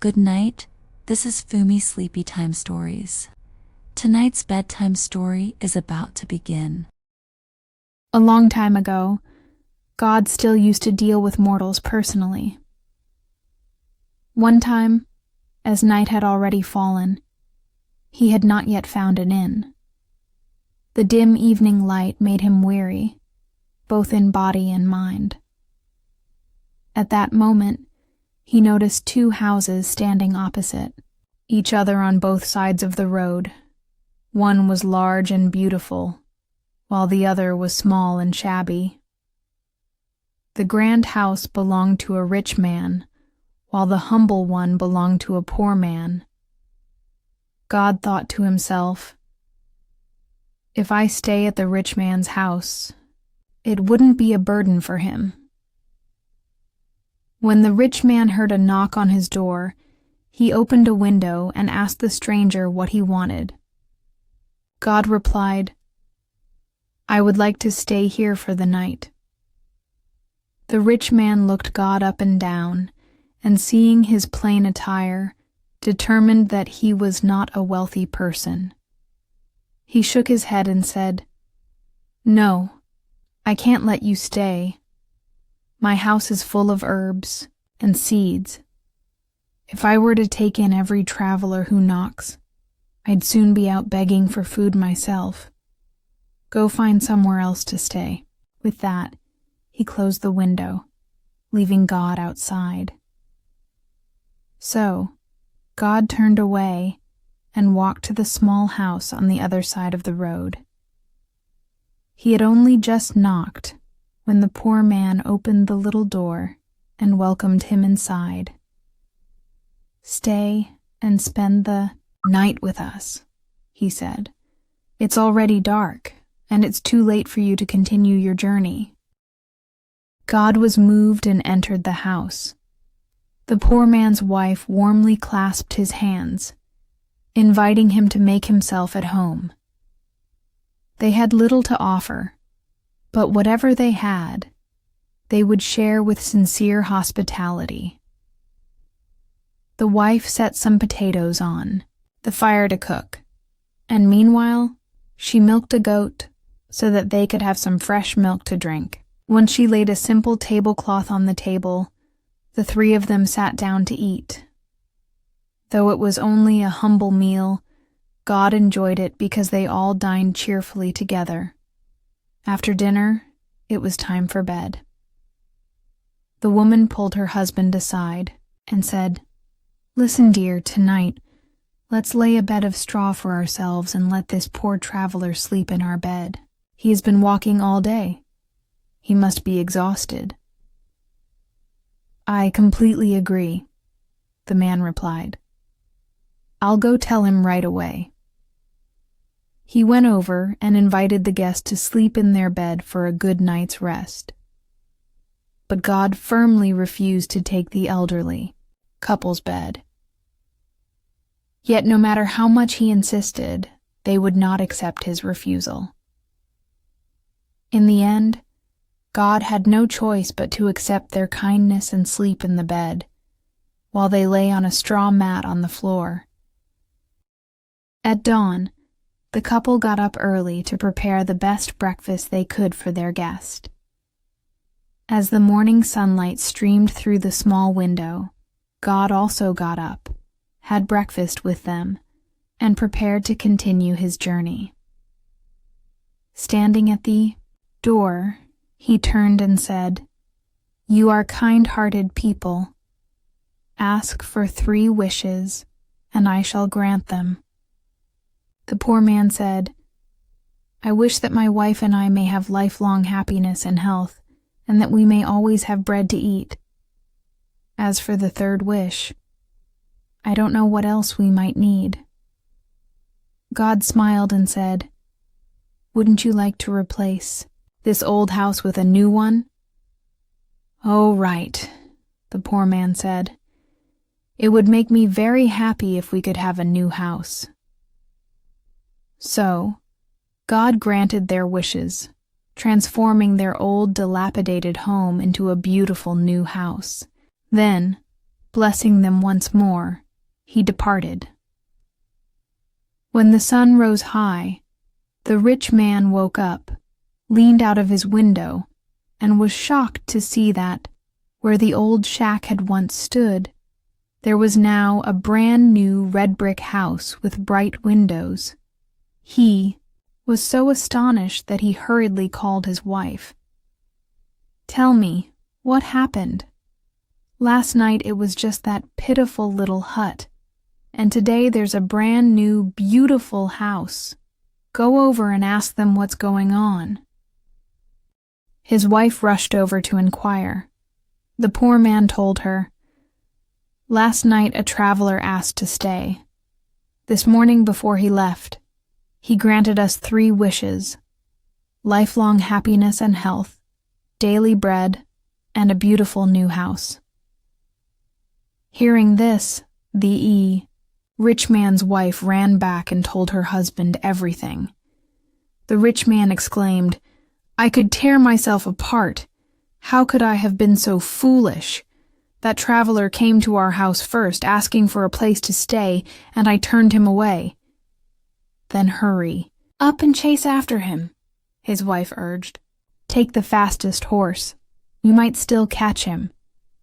Good night, this is Fumi's Sleepy Time Stories. Tonight's bedtime story is about to begin. A long time ago, God still used to deal with mortals personally. One time, as night had already fallen, he had not yet found an inn. The dim evening light made him weary, both in body and mind. At that moment, he noticed two houses standing opposite, each other on both sides of the road. One was large and beautiful, while the other was small and shabby. The grand house belonged to a rich man, while the humble one belonged to a poor man. God thought to himself, "If I stay at the rich man's house, it wouldn't be a burden for him." When the rich man heard a knock on his door, he opened a window and asked the stranger what he wanted. God replied, "I would like to stay here for the night." The rich man looked God up and down, and seeing his plain attire, determined that he was not a wealthy person. He shook his head and said, "No, I can't let you stay. My house is full of herbs and seeds. If I were to take in every traveler who knocks, I'd soon be out begging for food myself. Go find somewhere else to stay." With that, he closed the window, leaving God outside. So, God turned away and walked to the small house on the other side of the road. He had only just knocked when the poor man opened the little door and welcomed him inside. "Stay and spend the night with us," he said. "It's already dark, and it's too late for you to continue your journey." God was moved and entered the house. The poor man's wife warmly clasped his hands, inviting him to make himself at home. They had little to offer, but whatever they had, they would share with sincere hospitality. The wife set some potatoes on the fire to cook, and meanwhile, she milked a goat so that they could have some fresh milk to drink. Once she laid a simple tablecloth on the table, the three of them sat down to eat. Though it was only a humble meal, God enjoyed it because they all dined cheerfully together. After dinner, it was time for bed. The woman pulled her husband aside and said, "Listen, dear, tonight, let's lay a bed of straw for ourselves and let this poor traveler sleep in our bed. He has been walking all day. He must be exhausted." "I completely agree," the man replied. "I'll go tell him right away." He went over and invited the guest to sleep in their bed for a good night's rest. But God firmly refused to take the elderly couple's bed. Yet no matter how much he insisted, they would not accept his refusal. In the end, God had no choice but to accept their kindness and sleep in the bed, while they lay on a straw mat on the floor. At dawn, the couple got up early to prepare the best breakfast they could for their guest. As the morning sunlight streamed through the small window, God also got up, had breakfast with them, and prepared to continue his journey. Standing at the door, he turned and said, "You are kind-hearted people. Ask for 3 wishes, and I shall grant them." The poor man said, "I wish that my wife and I may have lifelong happiness and health, and that we may always have bread to eat. As for the 3rd wish, I don't know what else we might need." God smiled and said, "Wouldn't you like to replace this old house with a new one?" "Oh, right," the poor man said. "It would make me very happy if we could have a new house." So, God granted their wishes, transforming their old dilapidated home into a beautiful new house. Then, Blessing them once more, he departed. When the sun rose high, the rich man woke up, leaned out of his window, and was shocked to see that, where the old shack had once stood, there was now a brand new red brick house with bright windows. He was so astonished that he hurriedly called his wife. "Tell me, what happened? Last night it was just that pitiful little hut, and today there's a brand new, beautiful house. Go over and ask them what's going on." His wife rushed over to inquire. The poor man told her, "Last night a traveler asked to stay. This morning before he left, he granted us 3 wishes: lifelong happiness and health, daily bread, and a beautiful new house." Hearing this, the rich man's wife ran back and told her husband everything. The rich man exclaimed, "I could tear myself apart. How could I have been so foolish? That traveler came to our house first, asking for a place to stay, and I turned him away." "Then hurry up and chase after him," his wife urged. "Take the fastest horse. You might still catch him.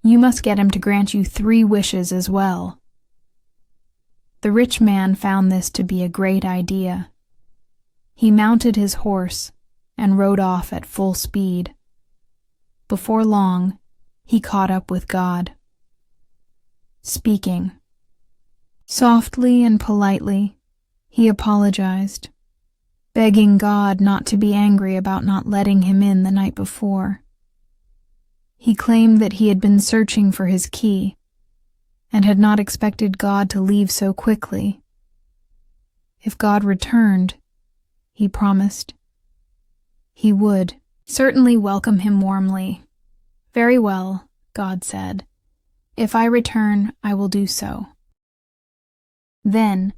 You must get him to grant you 3 wishes as well." The rich man found this to be a great idea. He mounted his horse and rode off at full speed. Before long, he caught up with God. Speaking softly and politely, he apologized, begging God not to be angry about not letting him in the night before. He claimed that he had been searching for his key and had not expected God to leave so quickly. If God returned, he promised, he would certainly welcome him warmly. "Very well," God said. "If I return, I will do so." Then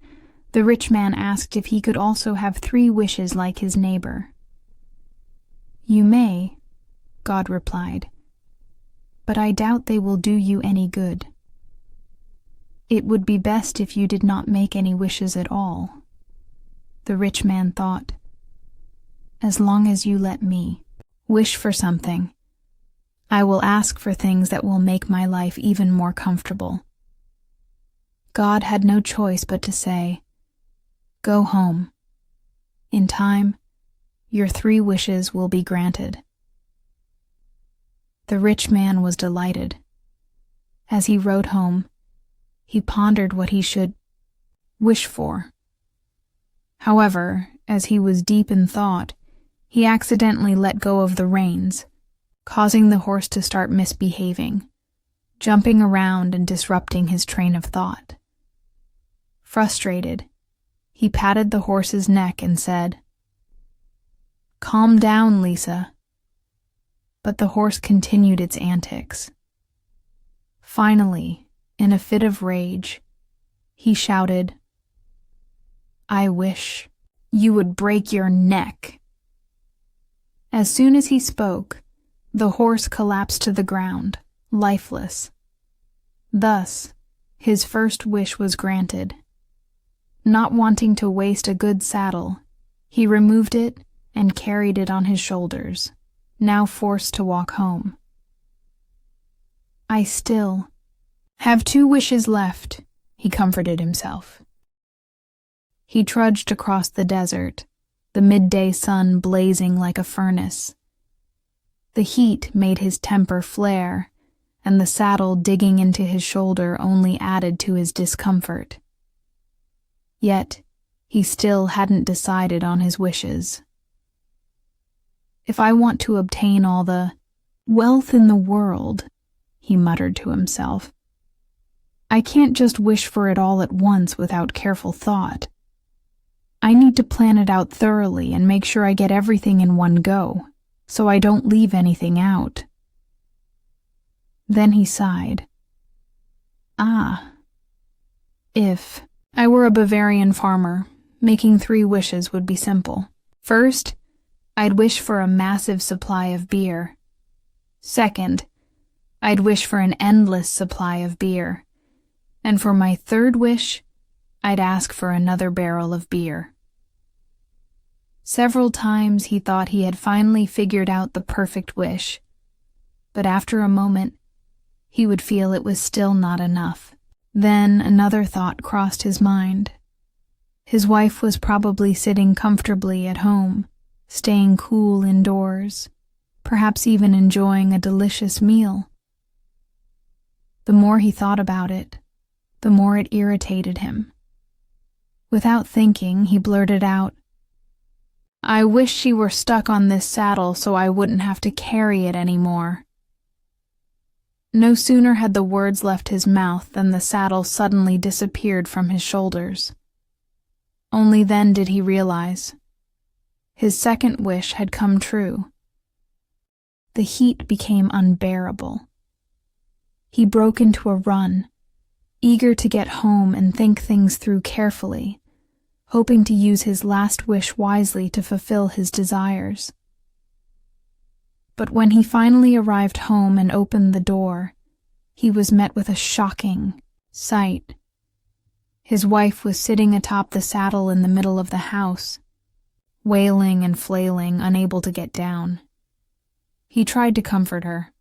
the rich man asked if he could also have 3 wishes like his neighbor. "You may," God replied, "but I doubt they will do you any good. It would be best if you did not make any wishes at all." The rich man thought, "As long as you let me wish for something, I will ask for things that will make my life even more comfortable." God had no choice but to say, "Go home. In time, your 3 wishes will be granted." The rich man was delighted. As he rode home, he pondered what he should wish for. However, as he was deep in thought, he accidentally let go of the reins, causing the horse to start misbehaving, jumping around and disrupting his train of thought. Frustrated, he patted the horse's neck and said, "Calm down, Lisa." But the horse continued its antics. Finally, in a fit of rage, he shouted, "I wish you would break your neck." As soon as he spoke, the horse collapsed to the ground, lifeless. Thus, his first wish was granted. Not wanting to waste a good saddle, he removed it and carried it on his shoulders, now forced to walk home. "I still have 2 wishes left," he comforted himself. He trudged across the desert, the midday sun blazing like a furnace. The heat made his temper flare, and the saddle digging into his shoulder only added to his discomfort. Yet, he still hadn't decided on his wishes. "If I want to obtain all the wealth in the world," he muttered to himself, "I can't just wish for it all at once without careful thought. I need to plan it out thoroughly and make sure I get everything in one go, so I don't leave anything out." Then he sighed. If I were a Bavarian farmer, making 3 wishes would be simple. First, I'd wish for a massive supply of beer. Second, I'd wish for an endless supply of beer. And for my third wish, I'd ask for another barrel of beer. Several times he thought he had finally figured out the perfect wish, but after a moment, he would feel it was still not enough. Then another thought crossed his mind. His wife was probably sitting comfortably at home, staying cool indoors, perhaps even enjoying a delicious meal. The more he thought about it, the more it irritated him. Without thinking, he blurted out, "I wish she were stuck on this saddle so I wouldn't have to carry it anymore." No sooner had the words left his mouth than the saddle suddenly disappeared from his shoulders. Only then did he realize. His second wish had come true. The heat became unbearable. He broke into a run, eager to get home and think things through carefully, hoping to use his last wish wisely to fulfill his desires. But when he finally arrived home and opened the door, he was met with a shocking sight. His wife was sitting atop the saddle in the middle of the house, wailing and flailing, unable to get down. He tried to comfort her.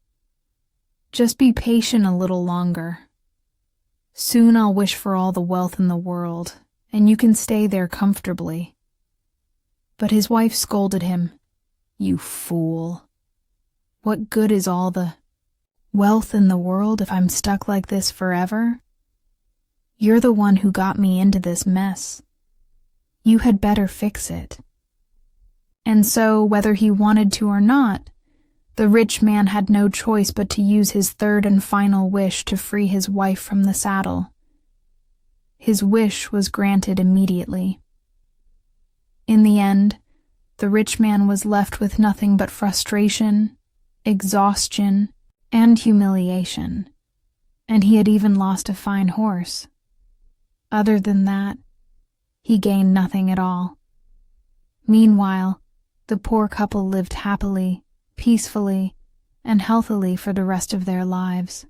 "Just be patient a little longer. Soon I'll wish for all the wealth in the world, and you can stay there comfortably." But his wife scolded him. "You fool. What good is all the wealth in the world if I'm stuck like this forever? You're the one who got me into this mess. You had better fix it." And so, whether he wanted to or not, the rich man had no choice but to use his third and final wish to free his wife from the saddle. His wish was granted immediately. In the end, the rich man was left with nothing but frustration, exhaustion, and humiliation, and he had even lost a fine horse. Other than that, he gained nothing at all. Meanwhile, the poor couple lived happily, peacefully, and healthily for the rest of their lives.